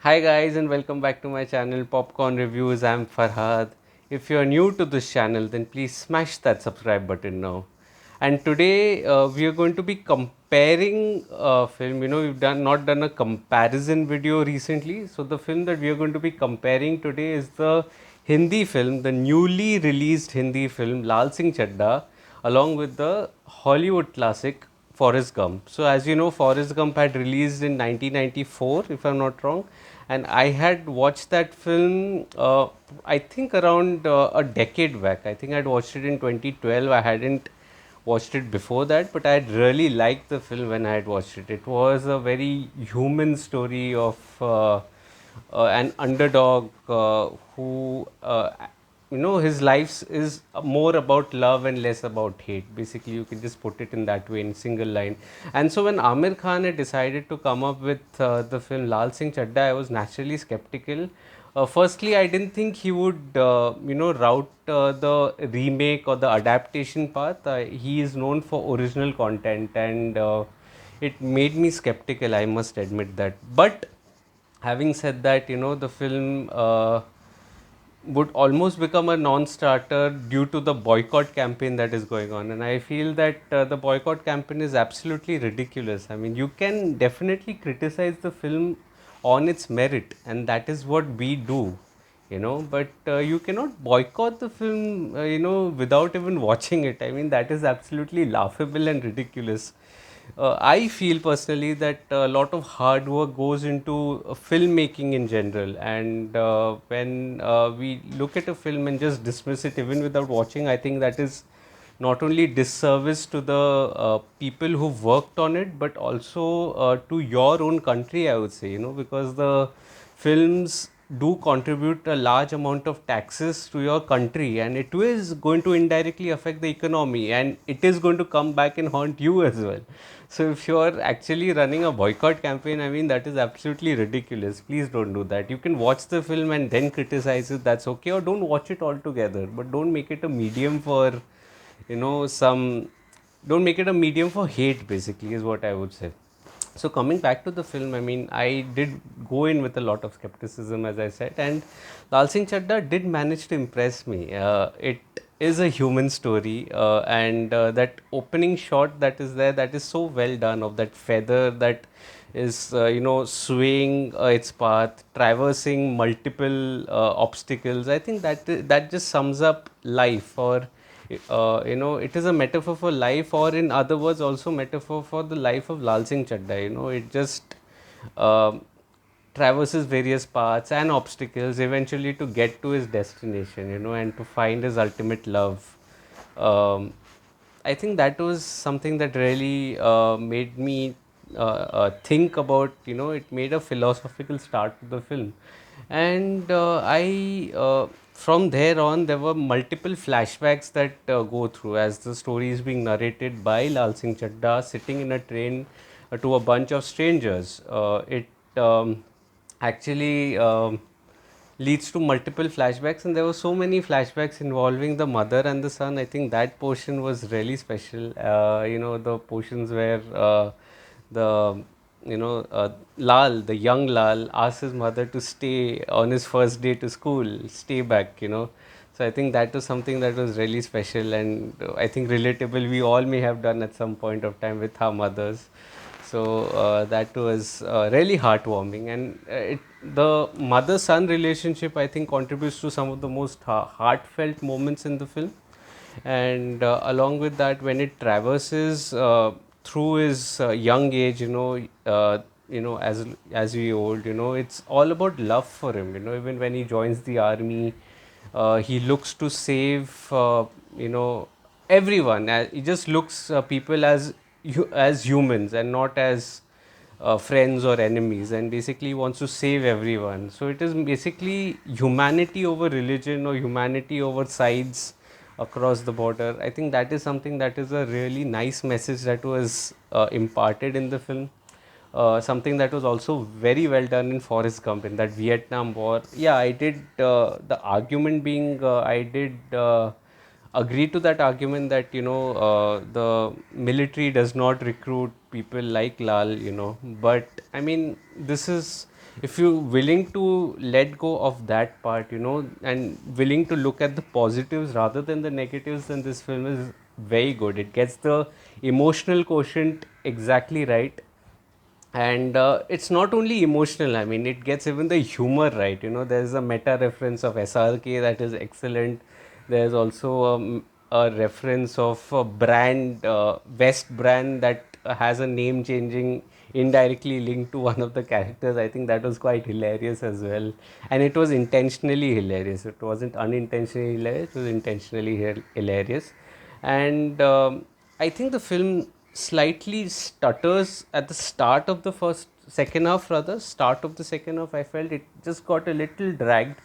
Hi guys and welcome back to my channel Popcorn Reviews. I'm Farhad. If you're new to this channel, then please smash that subscribe button now. And today we are going to be comparing a film. We've not done a comparison video recently. So the film that we are going to be comparing today is the Hindi film, the newly released Hindi film Laal Singh Chaddha, along with the Hollywood classic Forrest Gump. So, as you know, Forrest Gump had released in 1994, if I'm not wrong, and I had watched that film. I think around a decade back. I think I'd watched it in 2012. I hadn't watched it before that, but I had really liked the film when I had watched it. It was a very human story of an underdog who his life is more about love and less about hate. Basically, you can just put it in that way in single line. And so when Aamir Khan had decided to come up with the film Laal Singh Chaddha, I was naturally skeptical. Firstly, I didn't think he would route the remake or the adaptation path. He is known for original content, and it made me skeptical, I must admit that. But having said that, the film would almost become a non-starter due to the boycott campaign that is going on. And I feel that the boycott campaign is absolutely ridiculous. I mean, you can definitely criticize the film on its merit, and that is what we do, but you cannot boycott the film, without even watching it. I mean, that is absolutely laughable and ridiculous. I feel personally that a lot of hard work goes into filmmaking in general, and when we look at a film and just dismiss it even without watching, I think that is not only disservice to the people who worked on it, but also to your own country, I would say, because the films do contribute a large amount of taxes to your country, and it is going to indirectly affect the economy, and it is going to come back and haunt you as well. So if you're actually running a boycott campaign, I mean, that is absolutely ridiculous. Please don't do that. You can watch the film and then criticize it, that's okay, or don't watch it altogether, but don't make it a medium for, some, don't make it a medium for hate, basically, is what I would say. So coming back to the film, I mean, I did go in with a lot of skepticism, as I said, and Lal Singh Chaddha did manage to impress me. It is a human story, and that opening shot that is there, that is so well done, of that feather that is, swaying its path, traversing multiple obstacles. I think that just sums up life, or it is a metaphor for life, or in other words, also metaphor for the life of Lal Singh Chaddha. It just uh, traverses various paths and obstacles eventually to get to his destination, and to find his ultimate love. Um, I think that was something that really made me think about, it made a philosophical start to the film. And from there on, there were multiple flashbacks that go through as the story is being narrated by Lal Singh Chaddha sitting in a train to a bunch of strangers. It actually leads to multiple flashbacks, and there were so many flashbacks involving the mother and the son. I think that portion was really special. The portions where the Lal, the young Lal, asked his mother to stay on his first day to school, stay back. So I think that was something that was really special, and I think relatable. We all may have done at some point of time with our mothers. So that was really heartwarming, and the mother-son relationship, I think, contributes to some of the most heartfelt moments in the film. And along with that, when it traverses through his young age, as we old, it's all about love for him. Even when he joins the army, he looks to save, everyone. He just looks people as humans and not as friends or enemies, and basically wants to save everyone. So it is basically humanity over religion, or humanity over sides across the border. I think that is something that is a really nice message that was imparted in the film. Something that was also very well done in Forrest Gump, in that Vietnam War. Yeah, I did, the argument being, I did agree to that argument that, the military does not recruit people like Lal, but I mean, this is if you're willing to let go of that part, and willing to look at the positives rather than the negatives, then this film is very good. It gets the emotional quotient exactly right, and it's not only emotional. I mean, it gets even the humor right. There's a meta reference of SRK that is excellent. There's also a reference of a brand, West brand, that has a name changing indirectly linked to one of the characters. I think that was quite hilarious as well, and it was intentionally hilarious. It wasn't unintentionally hilarious, it was intentionally hilarious. And I think the film slightly stutters at the start of the second half, rather start of the second half. I felt it just got a little dragged,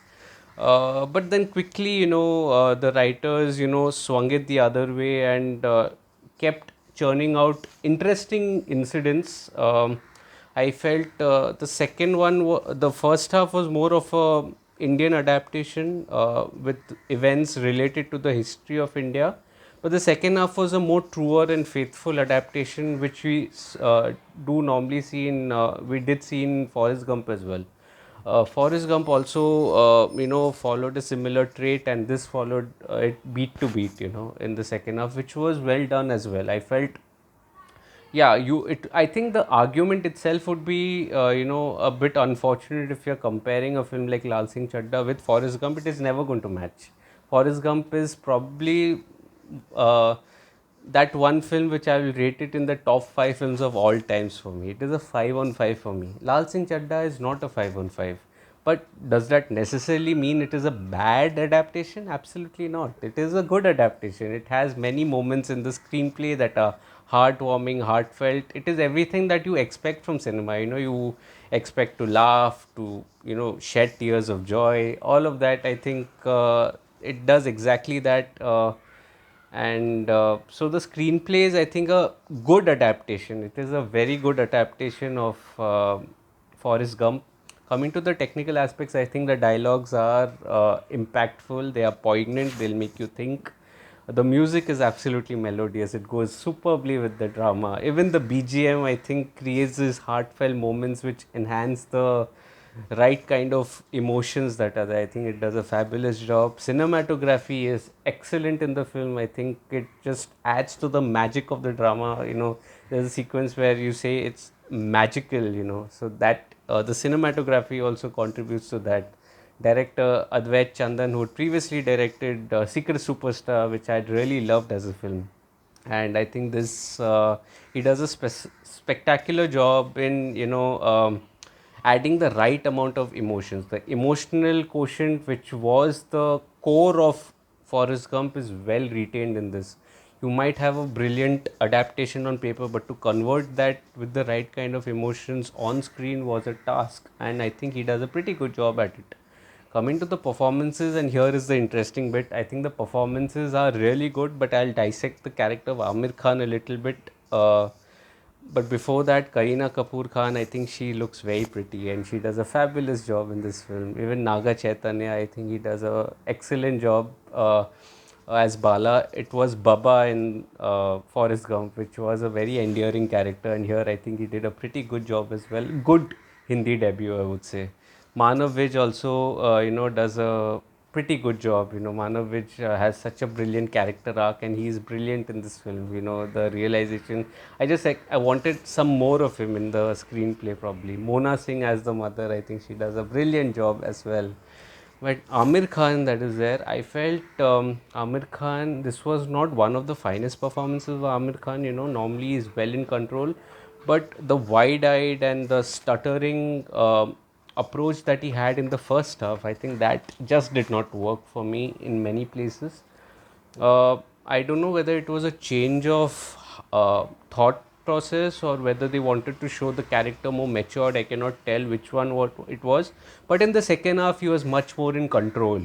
but then quickly, the writers, swung it the other way, and kept churning out interesting incidents. I felt the first half was more of a Indian adaptation with events related to the history of India, but the second half was a more truer and faithful adaptation, which do normally see we did see in Forrest Gump as well. Forrest Gump also, followed a similar trait, and this followed it beat to beat, in the second half, which was well done as well. I felt, yeah, I think the argument itself would be, a bit unfortunate if you're comparing a film like Laal Singh Chaddha with Forrest Gump. It is never going to match. Forrest Gump is probably uh, that one film which I will rate it in the top 5 films of all times for me. It is a 5 on 5 for me. Lal Singh Chaddha is not a 5 on 5. But does that necessarily mean it is a bad adaptation? Absolutely not. It is a good adaptation. It has many moments in the screenplay that are heartwarming, heartfelt. It is everything that you expect from cinema. You expect to laugh, to, shed tears of joy. All of that, I think, it does exactly that. And so the screenplay is, I think, a good adaptation. It is a very good adaptation of Forrest Gump. Coming to the technical aspects, I think the dialogues are impactful, they are poignant, they'll make you think. The music is absolutely melodious, it goes superbly with the drama. Even the BGM, I think, creates these heartfelt moments which enhance the right kind of emotions that are there. I think it does a fabulous job. Cinematography is excellent in the film. I think it just adds to the magic of the drama. There's a sequence where you say it's magical, so that the cinematography also contributes to that. Director Advait Chandan, who had previously directed Secret Superstar, which I'd really loved as a film, and I think this he does a spectacular job in, adding the right amount of emotions. The emotional quotient, which was the core of Forrest Gump, is well retained in this. You might have a brilliant adaptation on paper, but to convert that with the right kind of emotions on screen was a task, and I think he does a pretty good job at it. Coming to the performances, and here is the interesting bit. I think the performances are really good, but I'll dissect the character of Aamir Khan a little bit. But before that, Kareena Kapoor Khan, I think she looks very pretty and she does a fabulous job in this film. Even Naga Chaitanya, I think he does a excellent job as Bala. It was Baba in Forrest Gump, which was a very endearing character, and here I think he did a pretty good job as well. Good Hindi debut, I would say. Manav Vij also, does a pretty good job. Manav Vij has such a brilliant character arc, and he is brilliant in this film. The realization. I wanted some more of him in the screenplay. Probably Mona Singh as the mother. I think she does a brilliant job as well. But Amir Khan, that is there. I felt Amir Khan. This was not one of the finest performances of Amir Khan. Normally he's well in control, but the wide-eyed and the stuttering approach that he had in the first half, I think that just did not work for me in many places. I don't know whether it was a change of thought process or whether they wanted to show the character more matured. I cannot tell which one what it was. But in the second half, he was much more in control.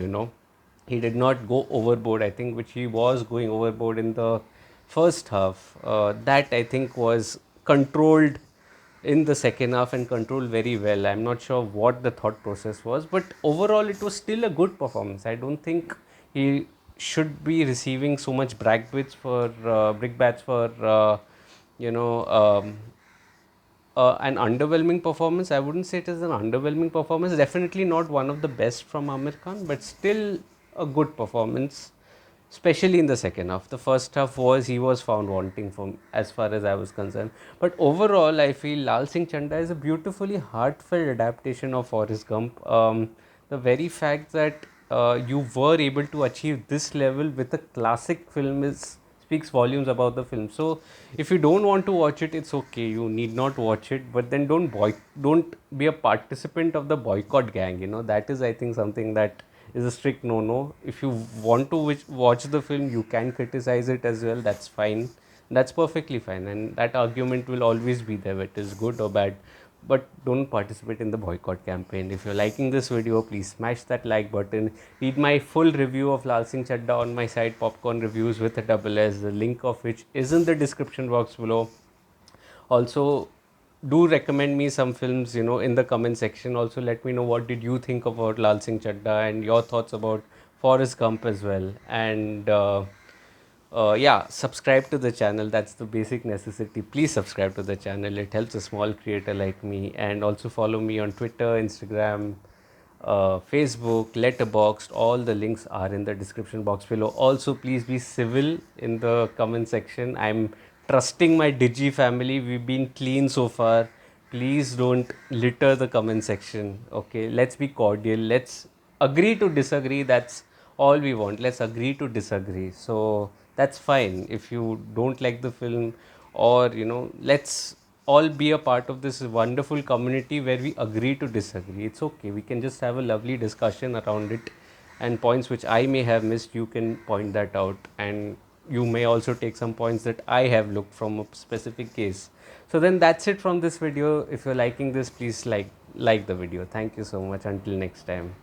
He did not go overboard. I think which he was going overboard in the first half. That I think was controlled in the second half and controlled very well. I'm not sure what the thought process was, but overall it was still a good performance. I don't think he should be receiving so much brickbats for you know um, an underwhelming performance. I wouldn't say it is an underwhelming performance. Definitely not one of the best from Aamir Khan, but still a good performance, especially in the second half. The first half was he was found wanting from as far as I was concerned. But overall, I feel Laal Singh Chaddha is a beautifully heartfelt adaptation of Forrest Gump. The very fact that you were able to achieve this level with a classic film is speaks volumes about the film. So if you don't want to watch it, it's okay. You need not watch it, but then don't be a participant of the boycott gang. You know, that is, I think, something that is a strict no-no. If you want to watch the film, you can criticize it as well. That's fine. That's perfectly fine, and that argument will always be there. Whether it is good or bad, but don't participate in the boycott campaign. If you're liking this video, please smash that like button. Read my full review of Laal Singh Chaddha on my site Popcorn Reviews with a double S, the link of which is in the description box below. Also, do recommend me some films, you know, in the comment section. Also, let me know what did you think about Laal Singh Chaddha and your thoughts about Forrest Gump as well. And yeah, subscribe to the channel. That's the basic necessity. Please subscribe to the channel. It helps a small creator like me. And also follow me on Twitter, Instagram, Facebook, Letterboxd. All the links are in the description box below. Also, please be civil in the comment section. I'm trusting my Digi family. We've been clean so far. Please don't litter the comment section. Okay, let's be cordial. Let's agree to disagree. That's all we want. Let's agree to disagree. So that's fine. If you don't like the film, or you know, let's all be a part of this wonderful community where we agree to disagree. It's okay. We can just have a lovely discussion around it, and points which I may have missed, you can point that out, and you may also take some points that I have looked from a specific case. So then that's it from this video. If you're liking this, please like the video. Thank you so much. Until next time.